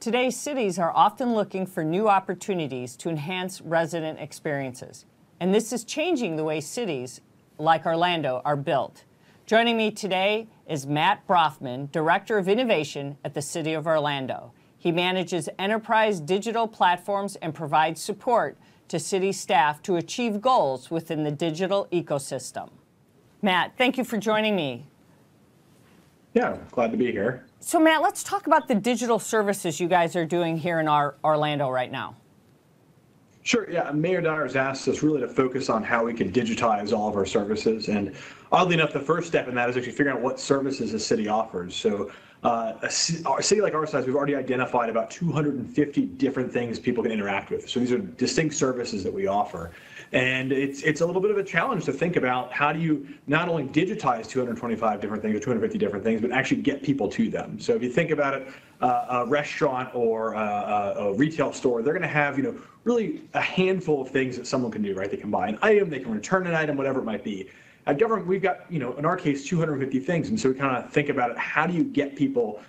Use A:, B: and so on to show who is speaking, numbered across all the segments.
A: Today's cities are often looking for new opportunities to enhance resident experiences. And this is changing the way cities like Orlando are built. Joining me today is Matt Broffman, Director of Innovation at the City of Orlando. He manages enterprise digital platforms and provides support to city staff to achieve goals within the digital ecosystem. Matt, thank you for joining me.
B: Yeah, glad to be here.
A: So Matt, let's talk about the digital services you guys are doing here in Orlando right now.
B: Sure, yeah, Mayor Dyer's asked us really to focus on how we can digitize all of our services. And oddly enough, the first step in that is actually figuring out what services the city offers. So a city like our size, we've already identified about 250 different things people can interact with. So these are distinct services that we offer. And it's a little bit of a challenge to think about how do you not only digitize 225 different things or 250 different things, but actually get people to them. So if you think about it, a restaurant or a retail store, they're going to have, really a handful of things that someone can do, right? They can buy an item, they can return an item, whatever it might be. At government, we've got, in our case, 250 things. And so we kind of think about it, how do you get people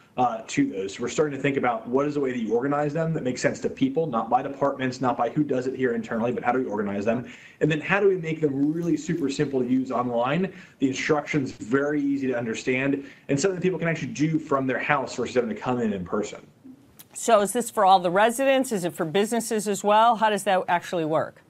B: to those? So we're starting to think about what is the way that you organize them that makes sense to people, not by departments, not by who does it here internally, but how do we organize them? And then how do we make them really super simple to use online? The instructions very easy to understand, and something that people can actually do from their house versus having to come in person.
A: So is this for all the residents? Is it for businesses as well? How does that actually work?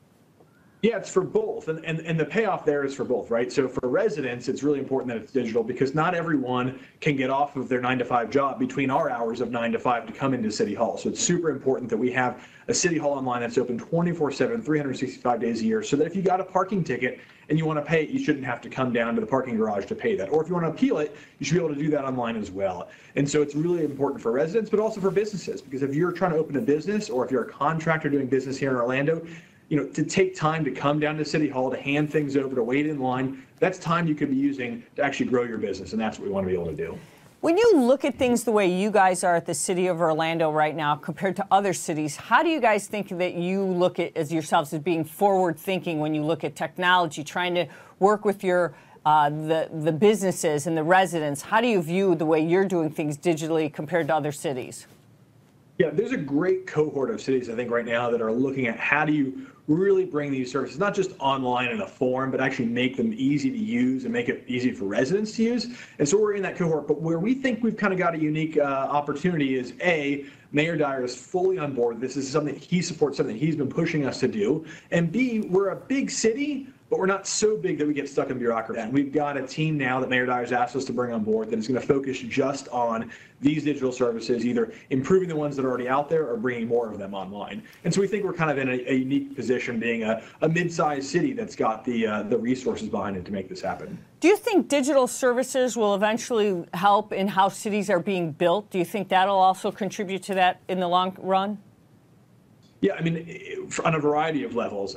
B: Yeah, it's for both, and the payoff there is for both, right? So for residents, it's really important that it's digital because not everyone can get off of their 9-to-5 job between our hours of 9 to 5 to come into City Hall. So it's super important that we have a City Hall online that's open 24/7, 365 days a year, so that if you got a parking ticket and you want to pay it, you shouldn't have to come down to the parking garage to pay that. Or if you want to appeal it, you should be able to do that online as well. And so it's really important for residents, but also for businesses, because if you're trying to open a business or if you're a contractor doing business here in Orlando, to take time to come down to City Hall, to hand things over, to wait in line, that's time you could be using to actually grow your business, and that's what we want to be able to do.
A: When you look at things the way you guys are at the City of Orlando right now compared to other cities, how do you guys think that you look at as yourselves as being forward thinking when you look at technology, trying to work with your the businesses and the residents? How do you view the way you're doing things digitally compared to other cities?
B: Yeah, there's a great cohort of cities, I think, right now that are looking at how do you really bring these services, not just online in a form, but actually make them easy to use and make it easy for residents to use. And so we're in that cohort. But where we think we've kind of got a unique opportunity is, A, Mayor Dyer is fully on board. This is something he supports, something he's been pushing us to do. And B, we're a big city, but we're not so big that we get stuck in bureaucracy. And we've got a team now that Mayor Dyer's asked us to bring on board that is going to focus just on these digital services, either improving the ones that are already out there or bringing more of them online. And so we think we're kind of in a unique position being a mid-sized city that's got the resources behind it to make this happen.
A: Do you think digital services will eventually help in how cities are being built? Do you think that'll also contribute to that in the long run?
B: Yeah, I mean, on a variety of levels.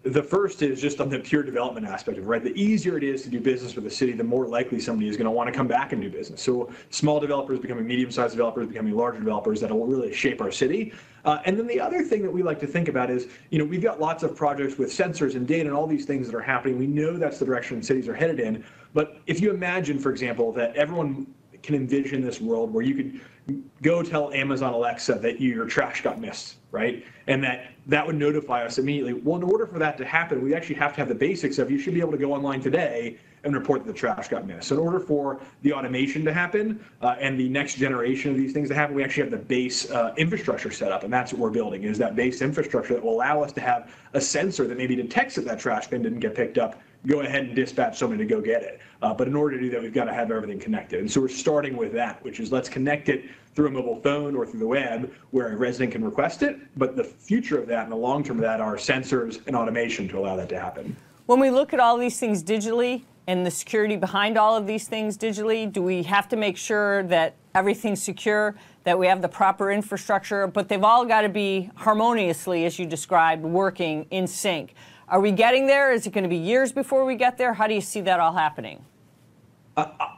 B: The first is just on the pure development aspect of it, right? The easier it is to do business with a city, the more likely somebody is going to want to come back and do business. So small developers becoming medium-sized developers, becoming larger developers, that will really shape our city. And then the other thing that we like to think about is, we've got lots of projects with sensors and data and all these things that are happening. We know that's the direction cities are headed in. But if you imagine, for example, that everyone can envision this world where you could go tell Amazon Alexa that your trash got missed, right? And that would notify us immediately. Well, in order for that to happen, we actually have to have the basics of you should be able to go online today and report that the trash got missed. So in order for the automation to happen and the next generation of these things to happen, we actually have the base infrastructure set up, and that's what we're building, is that base infrastructure that will allow us to have a sensor that maybe detects that that trash bin didn't get picked up, go ahead and dispatch somebody to go get it. But in order to do that, we've got to have everything connected. And so we're starting with that, which is let's connect it through a mobile phone or through the web where a resident can request it. But the future of that and the long term of that are sensors and automation to allow that to happen.
A: When we look at all these things digitally and the security behind all of these things digitally, do we have to make sure that everything's secure, that we have the proper infrastructure, but they've all got to be harmoniously, as you described, working in sync? Are we getting there? Is it going to be years before we get there? How do you see that all happening?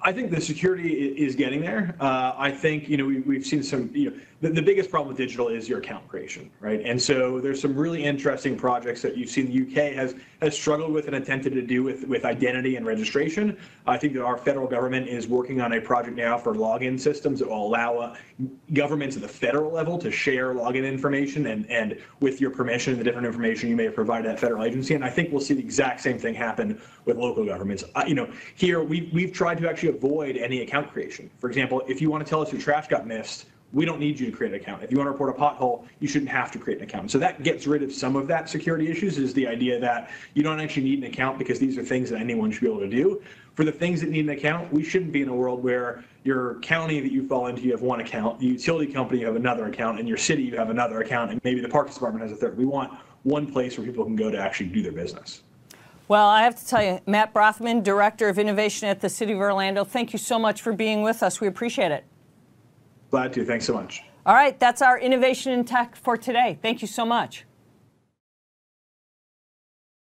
B: I think the security is getting there. I think, we've seen some, the biggest problem with digital is your account creation, right? And so there's some really interesting projects that you've seen the UK has struggled with and attempted to do with identity and registration. I think that our federal government is working on a project now for login systems that will allow governments at the federal level to share login information and with your permission, the different information you may have provided that federal agency. And I think we'll see the exact same thing happen with local governments. Here we've tried to actually avoid any account creation. For example, if you want to tell us your trash got missed, we don't need you to create an account. If you want to report a pothole, you shouldn't have to create an account. So that gets rid of some of that security issues, is the idea that you don't actually need an account because these are things that anyone should be able to do. For the things that need an account, we shouldn't be in a world where your county that you fall into, you have one account, the utility company, you have another account, and your city, you have another account, and maybe the Parks Department has a third. We want one place where people can go to actually do their business.
A: Well, I have to tell you, Matt Broffman, Director of Innovation at the City of Orlando, thank you so much for being with us. We appreciate it.
B: Glad to. Thanks so much.
A: All right, that's our Innovation in Tech for today. Thank you so much.